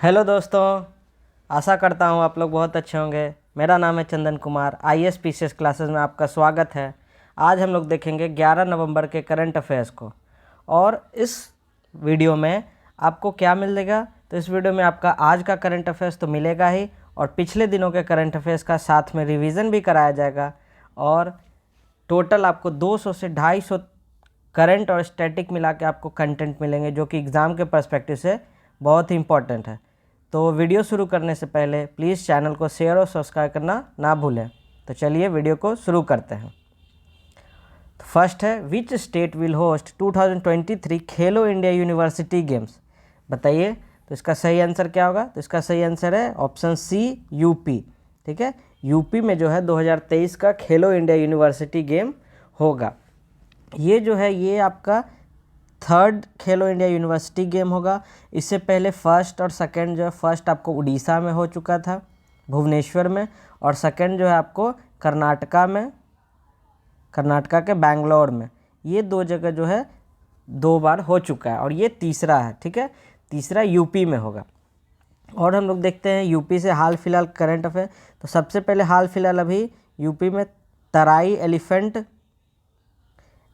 Hello दोस्तों, आशा करता हूँ आप लोग बहुत अच्छे होंगे। मेरा नाम है Chandan Kumar. IAS PCS classes में आपका स्वागत है। आज हम लोग देखेंगे 11 नवंबर के करंट अफेयर्स को। और इस वीडियो में आपको क्या मिलेगा, तो इस वीडियो में आपका आज का करंट अफेयर्स तो मिलेगा ही, और पिछले दिनों के करंट अफेयर्स का साथ में रिवीजन भी कराया जाएगा। और टोटल आपको 200 से 250 करंट और स्टैटिक मिला के आपको कंटेंट मिलेंगे, जो कि एग्ज़ाम के पर्सपेक्टिव से बहुत ही इंपॉर्टेंट है। तो वीडियो शुरू करने से पहले प्लीज़ चैनल को शेयर और सब्सक्राइब करना ना भूलें। तो चलिए वीडियो को शुरू करते हैं। तो फर्स्ट है, which state will host 2023 Khelo India university games. बताइए, तो इसका सही आंसर क्या होगा? तो इसका सही आंसर है ऑप्शन सी, यूपी। ठीक है, यूपी में जो है 2023 का खेलो इंडिया यूनिवर्सिटी गेम होगा। ये जो है ये आपका थर्ड खेलो इंडिया यूनिवर्सिटी गेम होगा। इससे पहले फर्स्ट और सेकंड जो है, फर्स्ट आपको उड़ीसा में हो चुका था, भुवनेश्वर में, और सेकंड जो है आपको कर्नाटका में, कर्नाटका के बैंगलोर में। ये दो जगह जो है 2 बार हो चुका है, और ये तीसरा है। ठीक है, तीसरा यूपी में होगा। और हम लोग देखते हैं यूपी से हाल फिलहाल करंट अफेयर। तो सबसे पहले हाल फिलहाल अभी यूपी में तराई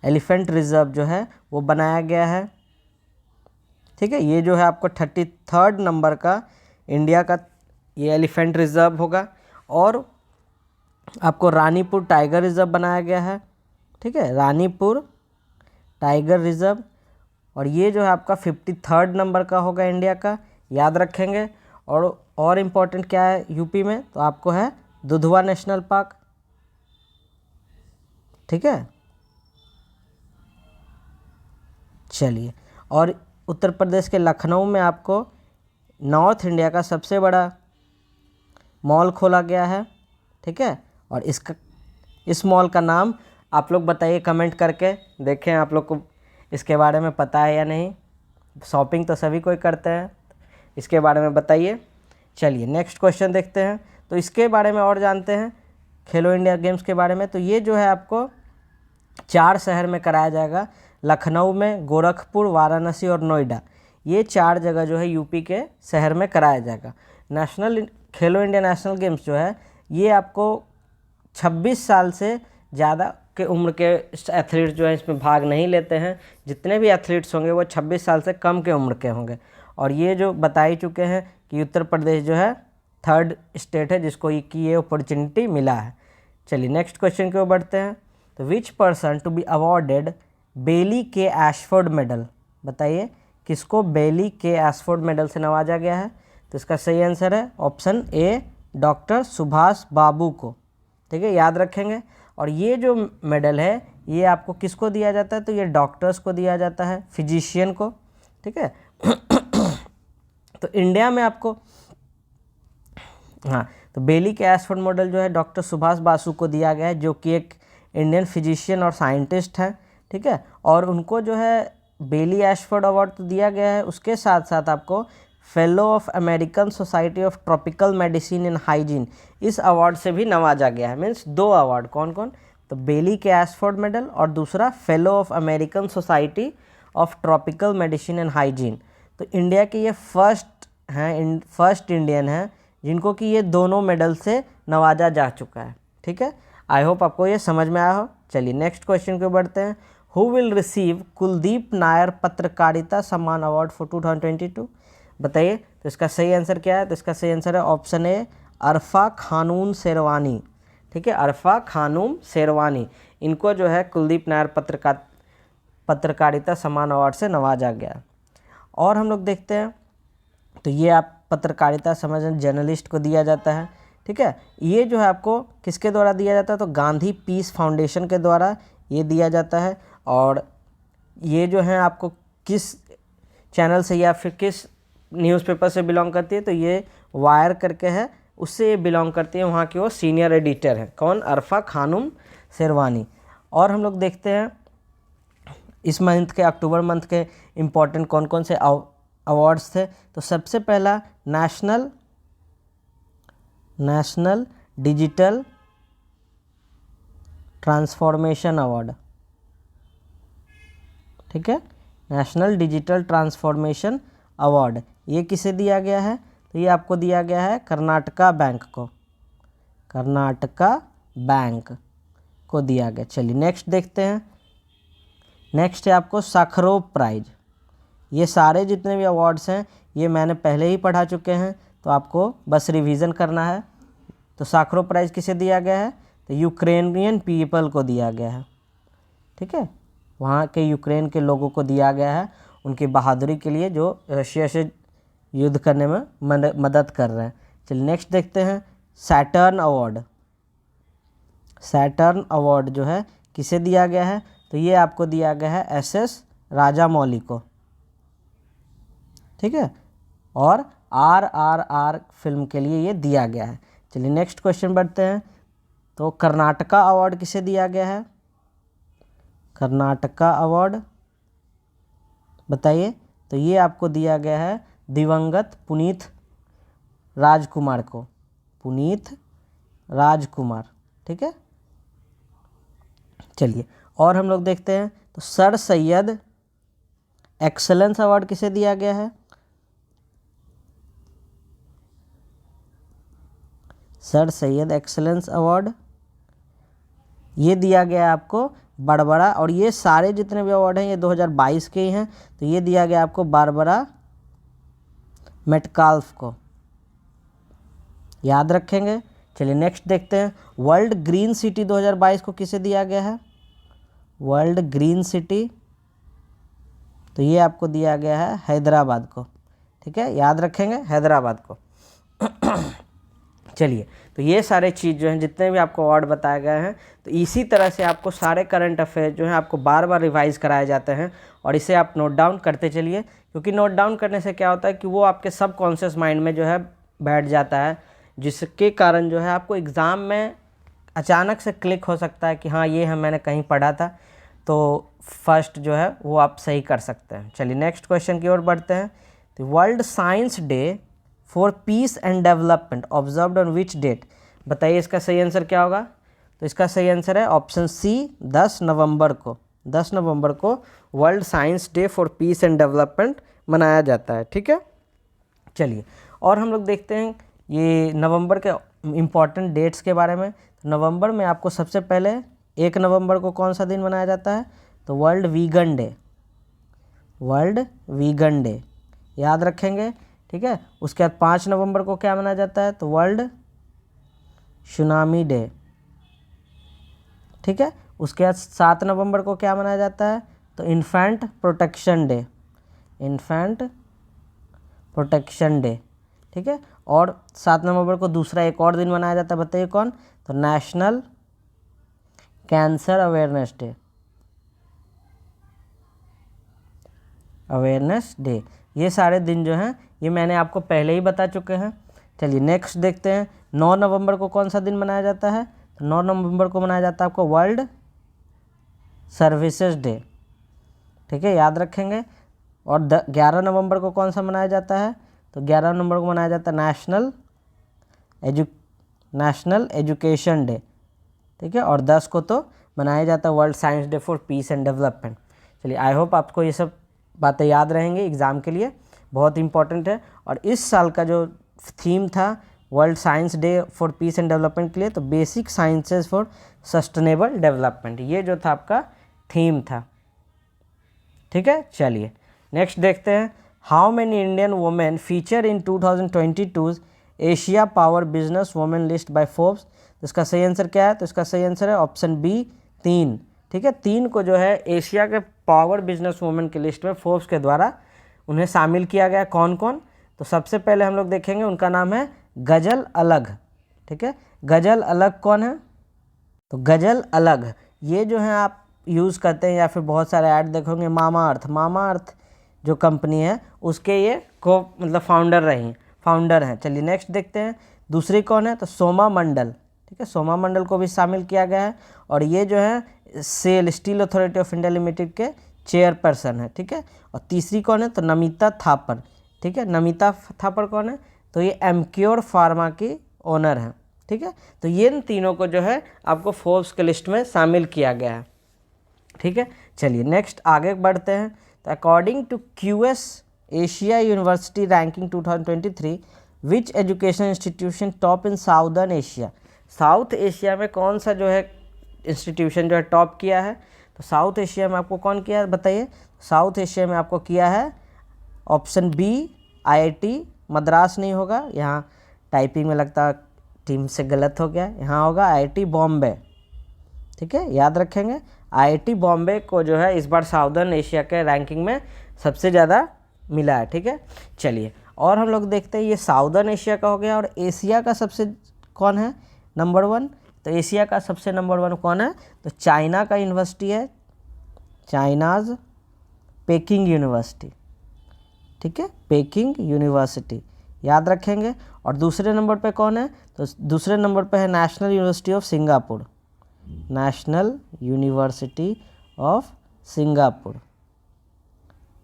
एलिफेंट रिजर्व जो है वो बनाया गया है। ठीक है, ये जो है आपको 33rd नंबर का इंडिया का ये एलिफेंट रिजर्व होगा। और आपको रानीपुर टाइगर रिजर्व बनाया गया है। ठीक है, रानीपुर टाइगर रिजर्व, और ये जो है आपका 53rd नंबर का होगा इंडिया का, याद रखेंगे। और इम्पोर्टेंट क्या है यूपी में, तो आपको है दुधवा नेशनल पार्क। ठीक है, चलिए। और उत्तर प्रदेश के लखनऊ में आपको नॉर्थ इंडिया का सबसे बड़ा मॉल खोला गया है। ठीक है, और इस मॉल का नाम आप लोग बताइए कमेंट करके, देखें आप लोग को इसके बारे में पता है या नहीं। शॉपिंग तो सभी कोई करते हैं, इसके बारे में बताइए। चलिए नेक्स्ट क्वेश्चन देखते हैं। तो इसके बारे में और जानते हैं, खेलो इंडिया गेम्स के बारे में। तो ये जो है आपको 4 शहर में कराया जाएगा, लखनऊ में, गोरखपुर, वाराणसी और नोएडा। ये 4 जगह जो है यूपी के शहर में कराया जाएगा। नेशनल खेलो इंडिया नेशनल गेम्स जो है ये आपको 26 साल से ज़्यादा के उम्र के एथलीट्स जो है इसमें भाग नहीं लेते हैं। जितने भी एथलीट्स होंगे वो 26 साल से कम के उम्र के होंगे। और ये जो बता ही चुके हैं कि उत्तर प्रदेश जो है थर्ड स्टेट है जिसको ये अपॉर्चुनिटी मिला है। चलिए नेक्स्ट क्वेश्चन की ओर बढ़ते हैं। तो which person to be awarded Bailey K Ashford medal. बताइए किसको बेली के एशफोर्ड मेडल से नवाजा गया है? तो इसका सही आंसर है ऑप्शन ए, डॉक्टर सुभाष बाबू को। ठीक है, याद रखेंगे। और ये जो मेडल है ये आपको किसको दिया जाता है? तो ये डॉक्टर्स को दिया जाता है, फिजिशियन को। ठीक है तो इंडिया में आपको तो बेली के एशफोर्ड मेडल जो है डॉक्टर सुभाष बासु को दिया गया है, जो कि एक इंडियन फिजिशियन और साइंटिस्ट हैं। ठीक है, और उनको जो है बेली एशफोर्ड अवार्ड तो दिया गया है, उसके साथ साथ आपको fellow of American society of tropical medicine and hygiene, इस अवार्ड से भी नवाजा गया है। मीन्स 2 अवार्ड, कौन कौन? तो बेली के एशफोर्ड मेडल और दूसरा fellow of American society of tropical medicine and hygiene. तो इंडिया के ये फर्स्ट इंडियन हैं जिनको कि ये दोनों मेडल से नवाजा जा चुका है। ठीक है, आई होप आपको ये समझ में आया हो। चलिए नेक्स्ट क्वेश्चन को बढ़ते हैं। Who will receive Kuldeep Nair पत्रकारिता सम्मान अवार्ड फॉर 2022? बताइए, तो इसका सही आंसर क्या है? तो इसका सही आंसर है ऑप्शन ए, अरफा खानूम शेरवानी। ठीक है, अरफा खानूम शेरवानी, इनको जो है कुलदीप नायर पत्रकारिता सम्मान अवार्ड से नवाजा गया। और हम लोग देखते हैं, तो ये आप पत्रकारिता समझ जर्नलिस्ट को दिया जाता है। ठीक है, ये जो है आपको किसके द्वारा दिया जाता है? तो गांधी पीस फाउंडेशन के द्वारा ये दिया जाता है। और ये जो है आपको किस चैनल से या फिर किस न्यूज़पेपर से बिलोंग करती है? तो ये वायर करके है, उससे ये बिलोंग करती है, वहाँ की वो सीनियर एडिटर है। कौन? अरफा खानूम शेरवानी। और हम लोग देखते हैं इस मंथ के, अक्टूबर मंथ के इम्पोर्टेंट कौन कौन से अवार्ड्स थे। तो सबसे पहला नेशनल डिजिटल ट्रांसफॉर्मेशन अवार्ड। ठीक है, नेशनल डिजिटल ट्रांसफॉर्मेशन अवार्ड ये किसे दिया गया है? तो ये आपको दिया गया है कर्नाटका बैंक को, कर्नाटका बैंक को दिया गया। चलिए नेक्स्ट देखते हैं। नेक्स्ट है आपको साखरोव प्राइज। ये सारे जितने भी अवार्ड्स हैं ये मैंने पहले ही पढ़ा चुके हैं, तो आपको बस रिवीजन करना है। तो साखरोव प्राइज किसे दिया गया है? तो यूक्रेनियन पीपल को दिया गया है, ठीक है, वहाँ के यूक्रेन के लोगों को दिया गया है उनकी बहादुरी के लिए जो रशिया से युद्ध करने में मदद कर रहे हैं। चलिए नेक्स्ट देखते हैं। Saturn award. सैटर्न अवार्ड जो है किसे दिया गया है? तो ये आपको दिया गया है एसएस राजामौली को, ठीक है, और RRR फिल्म के लिए ये दिया गया है। चलिए नेक्स्ट क्वेश्चन बढ़ते हैं। तो कर्नाटका अवार्ड किसे दिया गया है? कर्नाटका अवार्ड बताइए। तो ये आपको दिया गया है दिवंगत पुनीत राजकुमार को, पुनीत राजकुमार, ठीक है। चलिए और हम लोग देखते हैं। तो सर सैयद एक्सलेंस अवार्ड किसे दिया गया है? सर सैयद एक्सलेंस अवार्ड ये दिया गया है आपको बारबरा, और ये सारे जितने भी अवार्ड हैं ये 2022 के ही हैं। तो ये दिया गया आपको बारबरा मेटकाल्फ को, याद रखेंगे। चलिए नेक्स्ट देखते हैं। वर्ल्ड ग्रीन सिटी 2022 को किसे दिया गया है? वर्ल्ड ग्रीन सिटी, तो ये आपको दिया गया है हैदराबाद को, ठीक है, याद रखेंगे हैदराबाद को। चलिए तो ये सारे चीज़ जो हैं जितने भी आपको अवार्ड बताए गए हैं, तो इसी तरह से आपको सारे करंट अफेयर जो हैं आपको बार बार रिवाइज कराए जाते हैं, और इसे आप नोट डाउन करते चलिए, क्योंकि नोट डाउन करने से क्या होता है कि वो आपके सब कॉन्शियस माइंड में जो है बैठ जाता है, जिसके कारण जो है आपको एग्ज़ाम में अचानक से क्लिक हो सकता है कि हाँ ये है मैंने कहीं पढ़ा था, तो फर्स्ट जो है वो आप सही कर सकते हैं। चलिए नेक्स्ट क्वेश्चन की ओर बढ़ते हैं। तो world science day for peace and development observed on which date? बताइए इसका सही आंसर क्या होगा? तो इसका सही आंसर है ऑप्शन सी 10 नवंबर को। 10 नवंबर को world science day for peace and development मनाया जाता है, ठीक है। चलिए और हम लोग देखते हैं ये नवंबर के इम्पॉर्टेंट डेट्स के बारे में। नवंबर में आपको सबसे पहले 1 नवंबर को कौन सा दिन मनाया जाता है? तो world vegan day, world vegan day याद रखेंगे, ठीक है। उसके बाद 5 नवंबर को क्या मनाया जाता है? तो वर्ल्ड सुनामी डे, ठीक है। उसके बाद 7 नवंबर को क्या मनाया जाता है? तो infant protection day, infant protection day, ठीक है। और 7 नवंबर को दूसरा एक और दिन मनाया जाता है, बताइए कौन? तो national cancer awareness day, awareness day. ये सारे दिन जो हैं ये मैंने आपको पहले ही बता चुके हैं। चलिए नेक्स्ट देखते हैं। 9 नवंबर को कौन सा दिन मनाया जाता है? तो 9 नवंबर को मनाया जाता है आपको वर्ल्ड सर्विसेज डे, ठीक है, याद रखेंगे। और 11 नवंबर को कौन सा मनाया जाता है? तो 11 नवंबर को मनाया जाता है नेशनल एजुकेशन डे, ठीक है। और 10 को तो मनाया जाता है world science day for peace and development. चलिए आई होप आपको ये सब बातें याद रहेंगी एग्ज़ाम के लिए, बहुत इंपॉर्टेंट है। और इस साल का जो थीम था world science day for peace and development के लिए, तो basic sciences for sustainable development, ये जो था आपका थीम था, ठीक है। चलिए नेक्स्ट देखते हैं। How many Indian women feature in 2022 Asia power business women list by Forbes? तो इसका सही आंसर क्या है? तो इसका सही आंसर है ऑप्शन बी 3, ठीक है। 3 को जो है एशिया के पावर बिजनेस वुमेन की लिस्ट में फोर्ब्स के द्वारा उन्हें शामिल किया गया। कौन कौन? तो सबसे पहले हम लोग देखेंगे उनका नाम है गजल अलग, ठीक है। गजल अलग कौन है? तो गजल अलग ये जो है आप यूज़ करते हैं या फिर बहुत सारे ऐड देखोगे, मामा अर्थ जो कंपनी है उसके ये को मतलब फाउंडर हैं। चलिए नेक्स्ट देखते हैं। दूसरी कौन है? तो सोमा मंडल, ठीक है, सोमा मंडल को भी शामिल किया गया है, और ये जो है SAIL Steel Authority of India Limited के चेयरपर्सन है, ठीक है। और तीसरी कौन है? तो नमिता थापर, ठीक है। नमिता थापर कौन है? तो ये एमक्योर फार्मा की ओनर हैं, ठीक है। तो ये इन तीनों को जो है आपको फोर्ब्स के लिस्ट में शामिल किया गया है, ठीक है। चलिए नेक्स्ट आगे बढ़ते हैं। तो according to QS Asia university ranking 2023 which education institution top in southern Asia, South Asia में कौन सा जो है इंस्टीट्यूशन जो है टॉप किया है, तो साउथ एशिया में आपको कौन किया है बताइए, साउथ एशिया में आपको किया है ऑप्शन बी आईआईटी मद्रास नहीं होगा, यहाँ टाइपिंग में लगता टीम से गलत हो गया, यहाँ होगा आईआईटी बॉम्बे। ठीक है, याद रखेंगे आईआईटी बॉम्बे को जो है इस बार साउदर्न एशिया के रैंकिंग में सबसे ज़्यादा मिला है। ठीक है, चलिए और हम लोग देखते हैं, ये साउदर्न एशिया का हो गया, और एशिया का सबसे कौन है नंबर 1, तो एशिया का सबसे नंबर 1 कौन है, तो चाइना का यूनिवर्सिटी है, चाइनाज पेकिंग यूनिवर्सिटी। ठीक है, पेकिंग यूनिवर्सिटी याद रखेंगे। और दूसरे नंबर पे कौन है, तो दूसरे नंबर पे है national university of Singapore, national university of Singapore.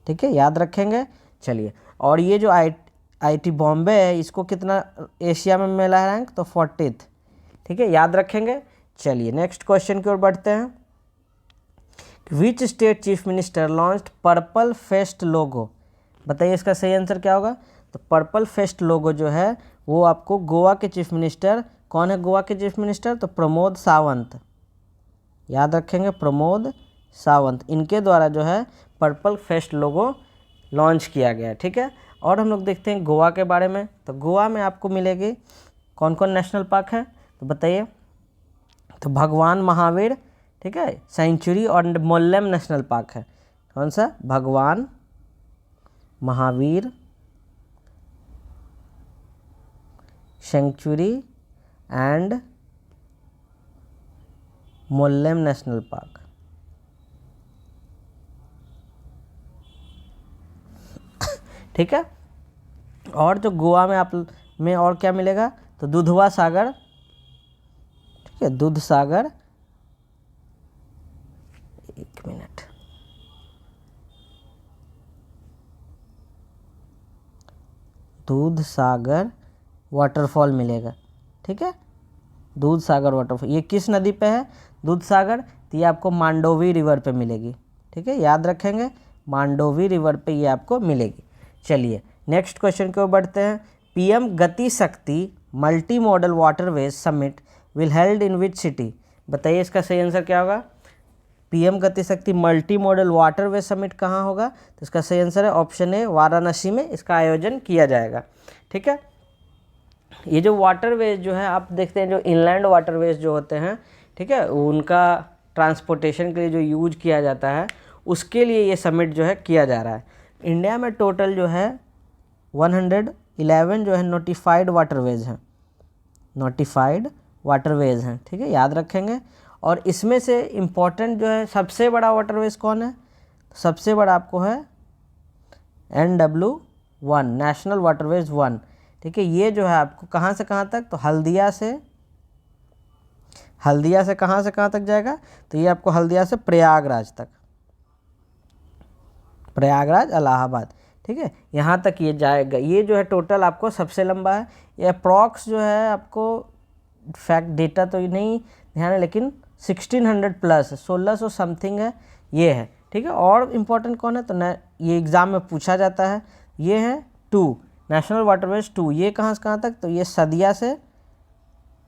ठीक है, याद रखेंगे। चलिए, और ये जो आईआईटी बॉम्बे है इसको कितना एशिया में मिला है रैंक, तो 40th। ठीक है, याद रखेंगे। चलिए नेक्स्ट क्वेश्चन की ओर बढ़ते हैं। Which state chief minister launched purple fest logo, बताइए इसका सही आंसर क्या होगा, तो पर्पल फेस्ट लोगो जो है वो आपको गोवा के चीफ मिनिस्टर, कौन है गोवा के चीफ मिनिस्टर, तो प्रमोद सावंत। याद रखेंगे प्रमोद सावंत, इनके द्वारा जो है पर्पल फेस्ट लोगो लॉन्च किया गया। ठीक है, और हम लोग देखते हैं गोवा के बारे में, तो गोवा में आपको मिलेगी कौन कौन नेशनल पार्क है, तो बताइए, तो भगवान महावीर, ठीक है, सेंचुरी और मोल्लेम नेशनल पार्क है। कौन सा, Bhagwan Mahavir sanctuary and Mollem national park. ठीक है, और जो गोवा में आप में और क्या मिलेगा, तो दुधवा सागर। ठीक है, दूध सागर, एक मिनट, दूध सागर वाटरफॉल मिलेगा। ठीक है, दूध सागर वाटरफॉल, ये किस नदी पे है, दूध सागर, तो ये आपको मांडोवी रिवर पे मिलेगी। ठीक है, याद रखेंगे मांडोवी रिवर पे ये आपको मिलेगी। चलिए नेक्स्ट क्वेश्चन की ओर बढ़ते हैं। पीएम गति शक्ति multi modal waterways summit will held in which city, बताइए इसका सही आंसर क्या होगा, पीएम गति शक्ति मल्टी मॉडल वाटरवेज समिट कहाँ होगा, तो इसका सही आंसर है ऑप्शन ए वाराणसी में इसका आयोजन किया जाएगा। ठीक है, ये जो वाटरवेज जो है आप देखते हैं, जो इनलैंड वाटरवेज जो होते हैं, ठीक है, उनका ट्रांसपोर्टेशन के लिए जो यूज किया जाता है उसके लिए ये समिट जो है किया जा रहा है। इंडिया में टोटल जो है 111 जो है नोटिफाइड वाटरवेज हैं, नोटिफाइड वाटरवेज हैं। ठीक है, याद रखेंगे। और इसमें से इम्पोर्टेंट जो है सबसे बड़ा वाटरवेज कौन है, सबसे बड़ा आपको है NW1 नेशनल वाटरवेज 1। ठीक है, ये जो है आपको कहाँ से कहाँ तक, तो हल्दिया से कहाँ से कहाँ तक जाएगा, तो ये आपको हल्दिया से प्रयागराज तक, प्रयागराज इलाहाबाद। ठीक है, यहाँ तक ये जाएगा। ये जो है टोटल आपको सबसे लंबा है। ये अप्रॉक्स जो है आपको फैक्ट डेटा तो नहीं ध्यान है, लेकिन 1600 प्लस 1600 समथिंग है ये है। ठीक है, और इम्पोर्टेंट कौन है, तो ये एग्ज़ाम में पूछा जाता है, ये है 2 नेशनल वाटरवेज 2। ये कहाँ से कहाँ तक, तो ये सदिया से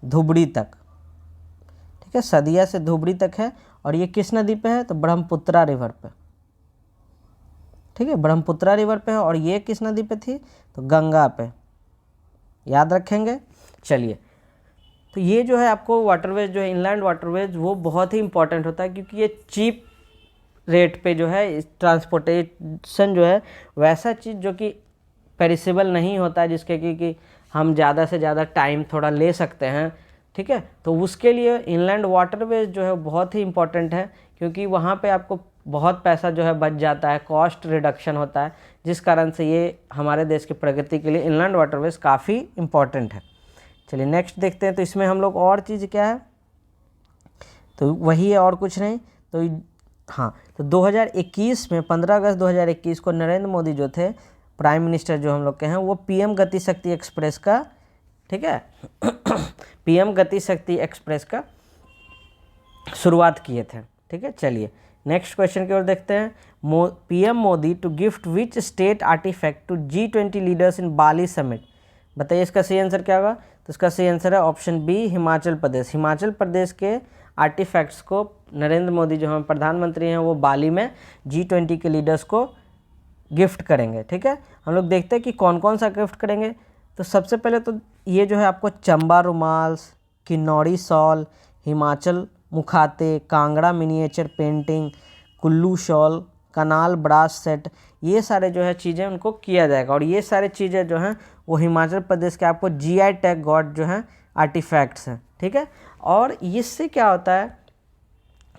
धुबड़ी तक। ठीक है, सदिया से धुबड़ी तक है, और ये किस नदी पे है, तो ब्रह्मपुत्रा रिवर पे। ठीक है, ब्रह्मपुत्रा रिवर पे है, और ये किस नदी पे थी, तो गंगा पे, याद रखेंगे। चलिए, तो ये जो है आपको वाटरवेज जो है इनलैंड वाटरवेज वो बहुत ही इंपॉर्टेंट होता है, क्योंकि ये चीप रेट पे जो है ट्रांसपोर्टेशन जो है वैसा चीज़ जो कि पेरिसेबल नहीं होता है, जिसके कि हम ज़्यादा से ज़्यादा टाइम थोड़ा ले सकते हैं। ठीक है, तो उसके लिए इनलैंड वाटरवेज जो है बहुत ही इंपॉर्टेंट है, क्योंकि वहाँ पे आपको बहुत पैसा जो है बच जाता है, कॉस्ट रिडक्शन होता है, जिस कारण से ये हमारे देश की प्रगति के लिए इनलैंड वाटरवेज काफ़ी इंपॉर्टेंट है। चलिए नेक्स्ट देखते हैं, तो इसमें हम लोग और चीज़ क्या है, तो वही है और कुछ नहीं। तो हाँ, तो 2021 में 15 अगस्त 2021 को नरेंद्र मोदी जो थे प्राइम मिनिस्टर जो हम लोग के हैं, वो पीएम गति शक्ति एक्सप्रेस का, ठीक है पीएम गति शक्ति एक्सप्रेस का शुरुआत किए थे। ठीक है, चलिए नेक्स्ट क्वेश्चन की ओर देखते हैं। PM Modi to gift which state artifact to G20 leaders in Bali summit, बताइए इसका सही आंसर क्या होगा। तो इसका सही आंसर है ऑप्शन बी, हिमाचल प्रदेश। हिमाचल प्रदेश के आर्टिफैक्ट्स को नरेंद्र मोदी जो हम प्रधानमंत्री हैं वो बाली में G20 के लीडर्स को गिफ्ट करेंगे। ठीक है, हम लोग देखते हैं कि कौन कौन सा गिफ्ट करेंगे। तो सबसे पहले तो ये जो है आपको चंबा रुमाल, किन्नौरी शॉल, हिमाचल मुखाते, Kangra miniature painting, Kullu shawl, कनाल ब्रास सेट, ये सारे जो है चीज़ें उनको किया जाएगा। और ये सारे चीज़ें जो हैं वो हिमाचल प्रदेश के आपको GI टैग गॉड जो हैं आर्टिफैक्ट्स हैं। ठीक है, और इससे क्या होता है,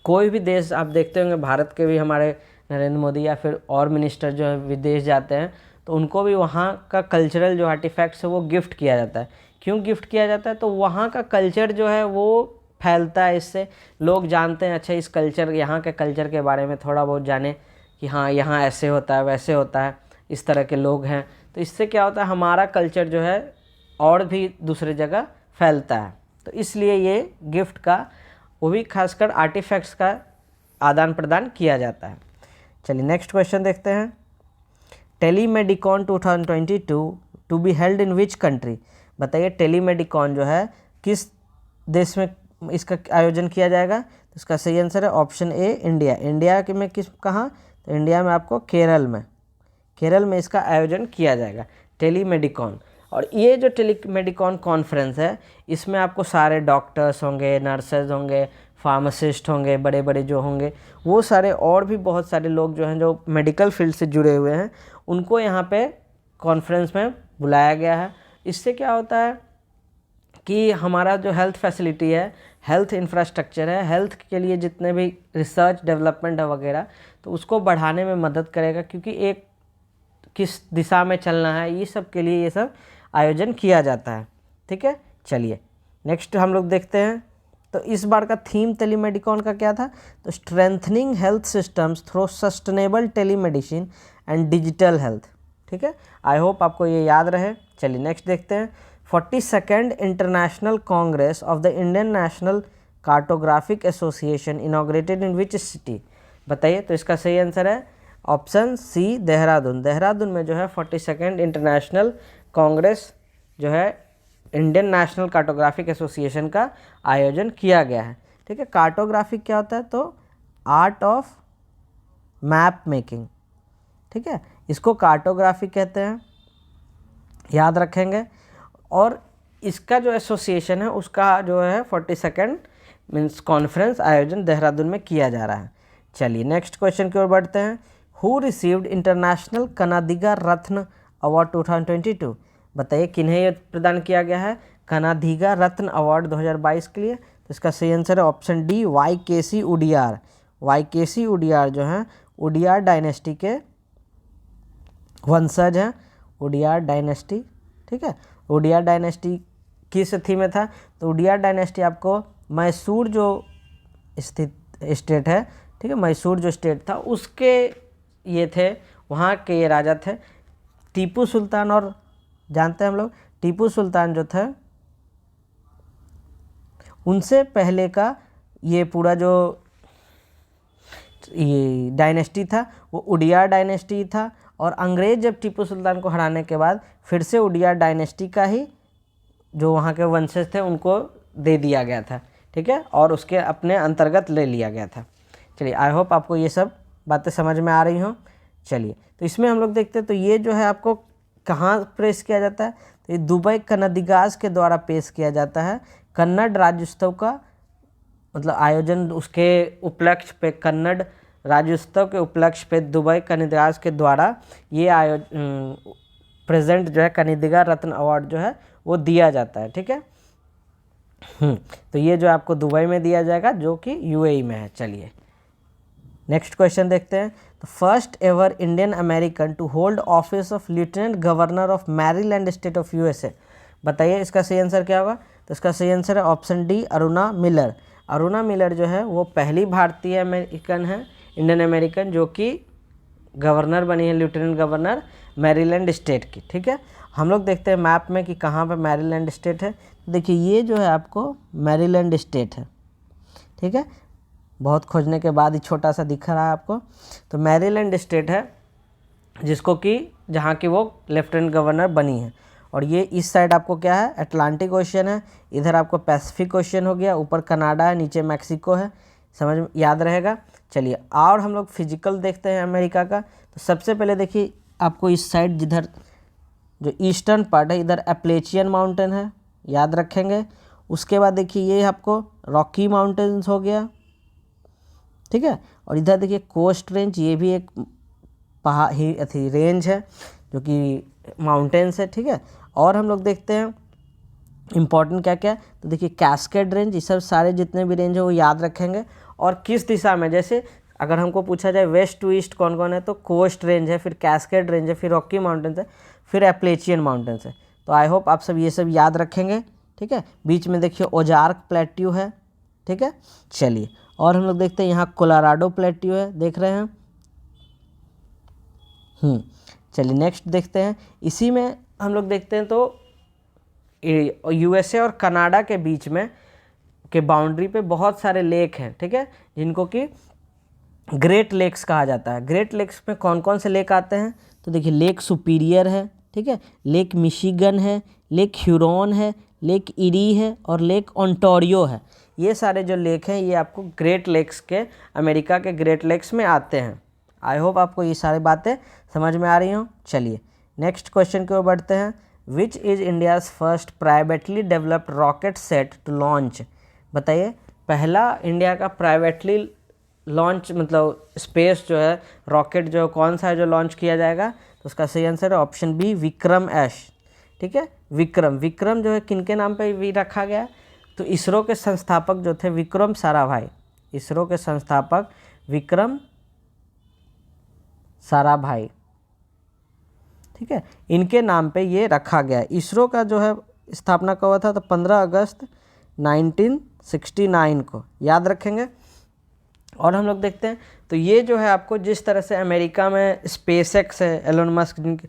कोई भी देश आप देखते होंगे, भारत के भी हमारे नरेंद्र मोदी या फिर और मिनिस्टर जो है विदेश जाते हैं तो उनको भी वहाँ का कल्चरल जो आर्टिफैक्ट्स है वो गिफ्ट किया जाता है। क्यों गिफ्ट किया जाता है, तो वहाँ का कल्चर जो है वो फैलता है, इससे लोग जानते हैं अच्छा इस कल्चर, यहाँ के कल्चर के बारे में थोड़ा बहुत जाने कि हाँ यहाँ ऐसे होता है वैसे होता है, इस तरह के लोग हैं। तो इससे क्या होता है, हमारा कल्चर जो है और भी दूसरी जगह फैलता है। तो इसलिए ये गिफ्ट का, वो भी खासकर आर्टिफैक्ट्स का आदान प्रदान किया जाता है। चलिए नेक्स्ट क्वेश्चन देखते हैं। Telemedicon 2022 to be held in which country. बताइए टेलीमेडिकॉन जो है किस देश में इसका आयोजन किया जाएगा। तो इसका सही आंसर है ऑप्शन ए, इंडिया। इंडिया के में किस, कहाँ, तो इंडिया में आपको केरल में, केरल में इसका आयोजन किया जाएगा टेलीमेडिकॉन। और ये जो टेलीमेडिकॉन कॉन्फ्रेंस है इसमें आपको सारे डॉक्टर्स होंगे, नर्सेज होंगे, फार्मासिस्ट होंगे, बड़े बड़े जो होंगे वो सारे, और भी बहुत सारे लोग जो हैं जो मेडिकल फील्ड से जुड़े हुए हैं उनको यहाँ पे कॉन्फ्रेंस में बुलाया गया है। इससे क्या होता है कि हमारा जो हेल्थ फैसिलिटी है, हेल्थ इंफ्रास्ट्रक्चर है, हेल्थ के लिए जितने भी रिसर्च डेवलपमेंट है वगैरह, तो उसको बढ़ाने में मदद करेगा। क्योंकि एक किस दिशा में चलना है, ये सब के लिए ये सब आयोजन किया जाता है। ठीक है, चलिए नेक्स्ट हम लोग देखते हैं। तो इस बार का थीम टेलीमेडिकॉन का क्या था, तो strengthening health systems through sustainable telemedicine and digital health. ठीक है, आई होप आपको ये याद रहे। चलिए नेक्स्ट देखते हैं। 42nd international Congress of the Indian national cartographic association inaugurated in which city. बताइए, तो इसका सही आंसर है ऑप्शन सी, देहरादून। देहरादून में जो है 42nd इंटरनेशनल कांग्रेस जो है इंडियन नेशनल कार्टोग्राफिक एसोसिएशन का आयोजन किया गया है। ठीक है, कार्टोग्राफिक क्या होता है, तो आर्ट ऑफ मैप मेकिंग। ठीक है, इसको कार्टोग्राफी कहते हैं, याद रखेंगे। और इसका जो एसोसिएशन है उसका जो है 42nd मीन्स कॉन्फ्रेंस आयोजन देहरादून में किया जा रहा है। चलिए नेक्स्ट क्वेश्चन की ओर बढ़ते हैं। Who received international Kannadiga Ratna award 2022। बताइए किन्हें ये प्रदान किया गया है कनादिगा रत्न अवार्ड 2022 के लिए। तो इसका सही आंसर है ऑप्शन डी, YKC उडियार। YKC उडियार जो हैं उडियार डायनेस्टी के वंशज हैं, उडियार डायनेस्टी। ठीक है, उडियार डायनेस्टी किस थी में था, तो उडियार डायनेस्टी आपको मैसूर जो स्थित स्टेट है, ठीक है, मैसूर जो स्टेट था उसके ये थे, वहाँ के ये राजा थे टीपू सुल्तान। और जानते हैं हम लोग टीपू सुल्तान जो थे उनसे पहले का ये पूरा जो ये डायनेस्टी था वो उडियार डायनेस्टी था। और अंग्रेज़ जब टीपू सुल्तान को हराने के बाद फिर से उडियार डायनेस्टी का ही जो वहाँ के वंशज थे उनको दे दिया गया था। ठीक है, और उसके अपने अंतर्गत ले लिया गया था। चलिए आई होप आपको ये सब बातें समझ में आ रही हों। चलिए तो इसमें हम लोग देखते हैं, तो ये जो है आपको कहाँ पेश किया जाता है, तो ये दुबई कन्नडिगास के द्वारा पेश किया जाता है। कन्नड़ राज्योत्सव का मतलब आयोजन उसके उपलक्ष्य पे, कन्नड़ राज्योत्सव के उपलक्ष्य पे दुबई कन्नडिगास के द्वारा ये प्रेजेंट जो है कन्नडिगा रत्न अवार्ड जो है वो दिया जाता है। ठीक है, तो ये जो आपको दुबई में दिया जाएगा जो कि UAE में है। चलिए नेक्स्ट क्वेश्चन देखते हैं। तो first ever Indian American to hold office of lieutenant governor of Maryland state of USA। बताइए इसका सही आंसर क्या होगा, तो इसका सही आंसर है option D, Aruna Miller. Aruna Miller जो है वो पहली भारतीय अमेरिकन है, इंडियन अमेरिकन, जो कि गवर्नर बनी है, लेफ्टिनेंट गवर्नर मैरीलैंड स्टेट की। ठीक है, हम लोग देखते हैं मैप में कि कहाँ पे मैरीलैंड स्टेट है। देखिए ये जो है आपको मैरीलैंड स्टेट है। ठीक है, बहुत खोजने के बाद ही छोटा सा दिख रहा है आपको। तो मैरीलैंड स्टेट है जिसको कि जहाँ की वो लेफ्टिनेंट गवर्नर बनी है। और ये इस साइड आपको क्या है, अटलांटिक ओशियन है, इधर आपको पैसिफिक ओशियन हो गया, ऊपर कनाडा है, नीचे मैक्सिको है। समझ में याद रहेगा। चलिए और हम लोग फिजिकल देखते हैं अमेरिका का। तो सबसे पहले देखिए आपको इस साइड जिधर जो ईस्टर्न पार्ट है इधर एप्लेचियन माउंटेन है, याद रखेंगे। उसके बाद देखिए ये आपको रॉकी माउंटेन्स हो गया, ठीक है। और इधर देखिए कोस्ट रेंज, ये भी एक पहाड़ ही अथी रेंज है जो कि माउंटेन्स है, ठीक है। और हम लोग देखते हैं इम्पॉर्टेंट क्या क्या, तो देखिए कैस्केड रेंज, ये सब सारे जितने भी रेंज है वो याद रखेंगे। और किस दिशा में, जैसे अगर हमको पूछा जाए वेस्ट टू ईस्ट कौन कौन है, तो कोस्ट रेंज है, फिर कैस्केड रेंज है, फिर रॉकी माउंटेन्स है, फिर एप्लेचियन माउंटेन्स है। तो आई होप आप सब ये सब याद रखेंगे, ठीक है। बीच में देखिए ओजार्क प्लेट्यू है, ठीक है। चलिए और हम लोग देखते हैं यहाँ कोलोराडो प्लेट्यू है, देख रहे हैं। चलिए नेक्स्ट देखते हैं। इसी में हम लोग देखते हैं तो यूएसए और कनाडा के बीच में के बाउंड्री पे बहुत सारे लेक हैं, ठीक है, जिनको कि ग्रेट लेक्स कहा जाता है। ग्रेट लेक्स में कौन कौन से लेक आते हैं, तो देखिए लेक सुपीरियर है, ठीक है, लेक मिशिगन है, लेक ह्यूरॉन है, लेक इरी है और लेक ओंटारियो है। ये सारे जो लेक हैं ये आपको ग्रेट लेक्स के, अमेरिका के ग्रेट लेक्स में आते हैं। आई होप आपको ये सारी बातें समझ में आ रही हों। चलिए नेक्स्ट क्वेश्चन की ओर बढ़ते हैं। Which is India's first privately developed rocket set to launch. बताइए पहला इंडिया का प्राइवेटली लॉन्च मतलब स्पेस जो है रॉकेट जो कौन सा है जो लॉन्च किया जाएगा, तो उसका सही आंसर है ऑप्शन बी विक्रम एस, ठीक है। विक्रम जो है किनके नाम पे भी रखा गया, तो इसरो के संस्थापक जो थे विक्रम साराभाई, इसरो के संस्थापक विक्रम साराभाई, ठीक है, इनके नाम पे ये रखा गया। इसरो का जो है स्थापना कब हुआ था, तो 15 अगस्त 1969 को, याद रखेंगे। और हम लोग देखते हैं तो ये जो है आपको जिस तरह से अमेरिका में स्पेसएक्स है, एलोन मस्क जिनके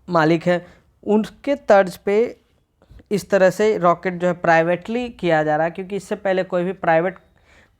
मालिक है, उनके तर्ज पे इस तरह से रॉकेट जो है प्राइवेटली किया जा रहा है, क्योंकि इससे पहले कोई भी प्राइवेट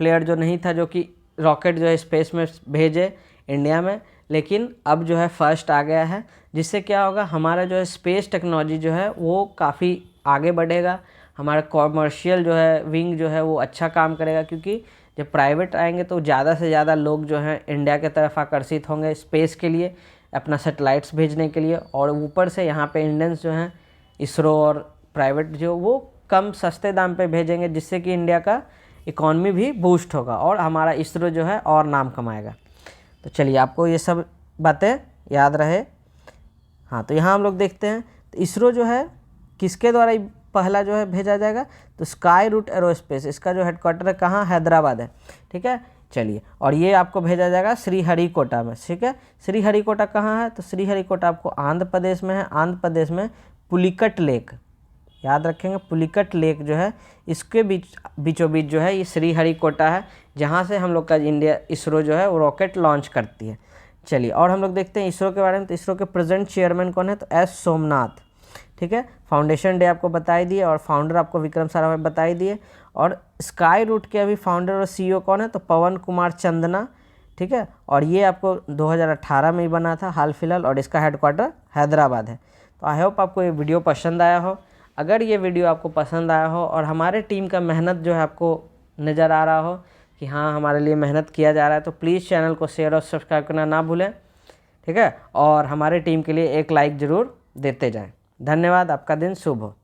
प्लेयर जो नहीं था जो कि रॉकेट जो है स्पेस में भेजे इंडिया में, लेकिन अब जो है फर्स्ट आ गया है, जिससे क्या होगा हमारा जो है स्पेस टेक्नोलॉजी जो है वो काफ़ी आगे बढ़ेगा। हमारा कॉमर्शियल जो है विंग जो है वो अच्छा काम करेगा, क्योंकि जब प्राइवेट आएंगे तो ज़्यादा से ज़्यादा लोग जो हैं इंडिया के तरफ आकर्षित होंगे स्पेस के लिए, अपना सैटेलाइट्स भेजने के लिए। और ऊपर से यहाँ पे इंडियंस जो हैं इसरो और प्राइवेट जो वो कम सस्ते दाम पे भेजेंगे, जिससे कि इंडिया का इकॉनमी भी बूस्ट होगा और हमारा इसरो जो है और नाम कमाएगा। तो चलिए आपको ये सब बातें याद रहे। हाँ, तो यहाँ हम लोग देखते हैं तो इसरो जो है किसके द्वारा पहला जो है भेजा जाएगा, तो स्काई रूट एरोस्पेस, इसका जो हेडक्वार्टर है कहाँ, हैदराबाद है, ठीक है। चलिए और ये आपको भेजा जाएगा श्रीहरिकोटा में, ठीक है। श्रीहरिकोटा कहाँ है, तो श्रीहरिकोटा आपको आंध्र प्रदेश में है। आंध्र प्रदेश में पुलिकट लेक, याद रखेंगे, पुलिकट लेक जो है इसके बीचों बीच जो है ये श्रीहरिकोटा है, जहाँ से हम लोग का इंडिया इसरो जो है वो रॉकेट लॉन्च करती है। चलिए और हम लोग देखते हैं इसरो के बारे में। तो इसरो के प्रेजेंट चेयरमैन कौन है, तो एस सोमनाथ, ठीक है। फाउंडेशन डे आपको बताई दिए और फाउंडर आपको विक्रम साराभाई बताई दिए। और स्काई रूट के अभी फाउंडर और सीईओ कौन है, तो पवन कुमार चंदना, ठीक है। और ये आपको 2018 में ही बना था हाल फिलहाल, और इसका हेडक्वार्टर हैदराबाद है। तो आई होप आपको ये वीडियो पसंद आया हो। अगर ये वीडियो आपको पसंद आया हो और हमारे टीम का मेहनत जो है आपको नज़र आ रहा हो कि हाँ हमारे लिए मेहनत किया जा रहा है, तो प्लीज़ चैनल को शेयर और सब्सक्राइब करना ना भूलें, ठीक है। और हमारे टीम के लिए एक लाइक ज़रूर देते जाएं। धन्यवाद, आपका दिन शुभ हो।